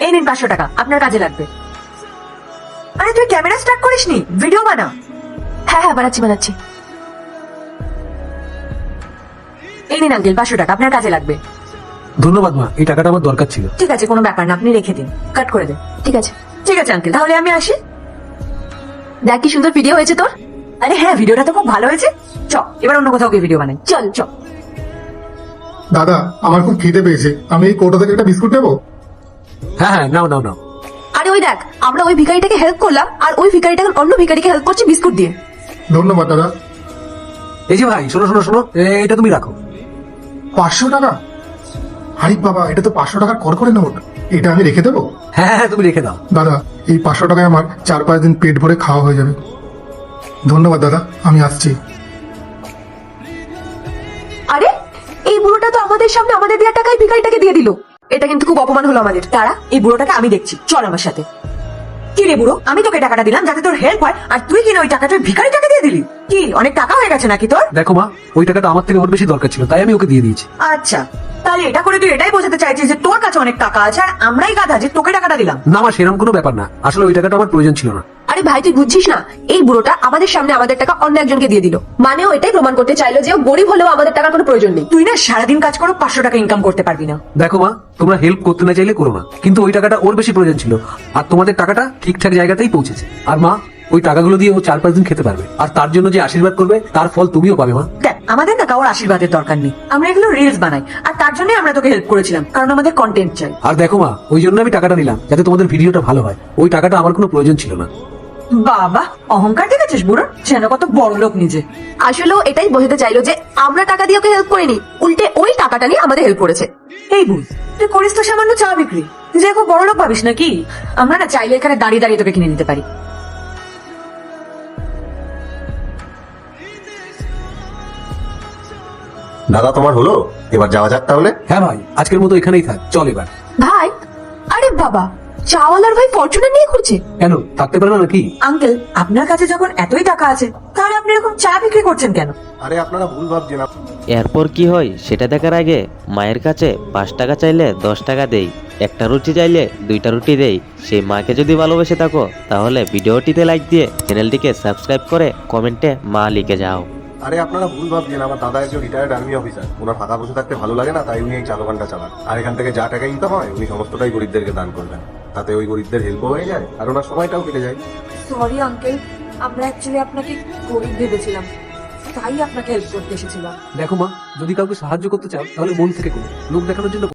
এই নিন 500 টাকা, আপনার কাজে লাগবে। আরে তুই ক্যামেরা স্টার্ট করিসনি, ভিডিও বানা। হ্যাঁ হ্যাঁ, বানাচ্ছি। এই নিন আঙ্কেল 500 টাকা, আপনার কাজে লাগবে। ধন্যবাদ মা, এই টাকাটা আমার দরকার ছিল। ঠিক আছে, কোনো ব্যাপার না, আপনি রেখে দিন, কাট করে দিন। ঠিক আছে। ঠিক আছে আঙ্কেল, তাহলে আমি আসি। দেখ কি সুন্দর ভিডিও হয়েছে তোর। আরে হ্যাঁ, ভিডিওটা তো খুব ভালো হয়েছে। চ এবার অন্য কোথাও গিয়ে ভিডিও বানাই, চল চ। দাদা, আমার খুব খিদে পেয়েছে, আমি এই কোটা থেকে একটা বিস্কুট নেবো? হ্যাঁ হ্যাঁ, নাও নাও নাও। আরে ওই দেখ, আমরা ওই ভিখারিটাকে হেল্প করলাম, আর ওই ভিখারিটা অন্য ভিখারিকে হেল্প করছে বিস্কুট দিয়ে। ধন্যবাদ দাদা। এই যে ভাই, শোনো শোনো শোনো, এটা তুমি রাখো। 500 টাকা? আরে বাবা, এটা তো 500 টাকার করে নোট। এটা আমি রেখে দেবো? হ্যাঁ হ্যাঁ, তুমি রেখে দাও। দাদা, এই 500 টাকায় আমার 4-5 দিন পেট ভরে খাওয়া হয়ে যাবে। ধন্যবাদ দাদা, আমি আসছি। আরে এই বুড়োটা তো আমাদের সামনে আমাদের দেওয়া টাকায় ভিখারিটাকে দিয়ে দিল। এটা কিন্তু খুব অপমান হলো আমাদের। তারা এই বুড়োটাকে আমি দেখছি, চল আমার সাথে। কি রে বুড়ো, আমি তোকে টাকাটা দিলাম যাতে তোর হেল্প হয়, আর তুই কিনা ওই টাকাটা ভিখারিটাকে দিয়ে দিলি। কি অনেক টাকা হয়ে গেছে নাকি তোর? দেখো মা, ওই টাকাটা আমার থেকে ওর বেশি দরকার ছিল, তাই আমি ওকে দিয়ে দিয়েছি। আচ্ছা, তাহলে এটা করে তুই এটাই বোঝাতে চাইছিস যে তোর কাছে অনেক টাকা আছে আর আমরাই গাধা যে তোকে টাকাটা দিলাম? না মা, সেরকম কোনো ব্যাপার না, আসলে ওই টাকাটা আমার প্রয়োজন ছিল না। আরে ভাই, তুই বুঝছিস না, এই বুড়োটা আমাদের সামনে আমাদের টাকা অন্য একজনকে দিয়ে দিল। মানে ও এটাই প্রমাণ করতে চাইলো যে ও গরিব হলেও আমাদের টাকার কোনো প্রয়োজন নেই। তুই না সারাদিন কাজ করো, 500 টাকা ইনকাম করতে পারবি না। দেখো মা, তোমরা হেল্প করতে না চাইলে করো না, কিন্তু ওই টাকাটা ওর বেশি প্রয়োজন ছিল, আর তোমাদের টাকাটা ঠিকঠাক জায়গাতেই পৌঁছেছে। আর মা, ওই টাকাগুলো দিয়ে ও 4-5 দিন খেতে পারবে, আর তার জন্য যে আশীর্বাদ করবে তার ফল তুমিও পাবে মা। দেখ, আমাদের না কারোর আশীর্বাদের দরকার নেই, আমরা এগুলো রিলস বানাই, আর তার জন্যই আমরা তোকে হেল্প করেছিলাম, কারণ আমাদের কন্টেন্ট চাই। আর দেখো মা, ওই জন্য আমি টাকাটা নিলাম যাতে তোমাদের ভিডিওটা ভালো হয়, ওই টাকাটা আমার কোনো প্রয়োজন ছিল না। বাবা, অহংকার দেখেছিস বুড়ো, যেন কত বড় লোক নিজে। আসলে ও এটাই বোঝাতে চাইলো যে আমরা টাকা দিয়ে ওকে হেল্প করিনি, উল্টে ওই টাকাটা নিয়ে আমাদের হেল্প করেছে। এই বুঝ, তুই করিস তো সামান্য চা বিক্রি, তুই যে খুব বড় লোক ভাবিস নাকি? আমরা না চাইলে এখানে দাঁড়িয়ে দাঁড়িয়ে তোকে কিনে নিতে পারি। দাদা, তোমার হলো? এবার যাওয়া যাক তাহলে। হ্যাঁ ভাই, আজকের মতো এখানেই থাক, চল এবার। ভাই, আরে বাবা, চাওয়ালার ভাই ফরচুনার নিয়ে ঘুরছে। কেন, থাকতে পারে না নাকি? আঙ্কেল, আপনার কাছে যখন এতই টাকা আছে, তাহলে আপনি এরকম চা বিক্রি করছেন কেন? আরে আপনারা ভুল ভাবছেন। এরপর কি হয় সেটা দেখার আগে মায়ের কাছে 5 টাকা চাইলে 10 টাকা দেই, একটা রুটি চাইলে 2টা রুটি দেই। সেই মাকে যদি ভালোবেসে থাকো তাহলে ভিডিওটিতে লাইক দিয়ে চ্যানেলটিকে সাবস্ক্রাইব করে কমেন্টে মা লিখে যাও। আরে আপনারা ভুল ভাবছেন, আমার দাদা একজন রিটায়ার্ড আর্মি অফিসার। ওনার ফাঁকা বসে থাকতে ভালো লাগে না, তাই উনি এই চা দোকানটা চালান। আর এখান থেকে যা টাকা ইনকাম হয় উনি সমস্তটাই গরিবদেরকে দান করবেন, তাতে ওই গরিবদের হেল্পও হয়ে যায় আর ওনার সময়টাও কেটে যায়। সরি আঙ্কেল, আমরা অ্যাকচুয়ালি আপনাকে গরিব ভেবেছিলাম, তাই আপনাকে হেল্প করতে এসেছিলাম। দেখো মা, যদি কাউকে সাহায্য করতে চাও তাহলে মন থেকে করো, লোক দেখানোর জন্য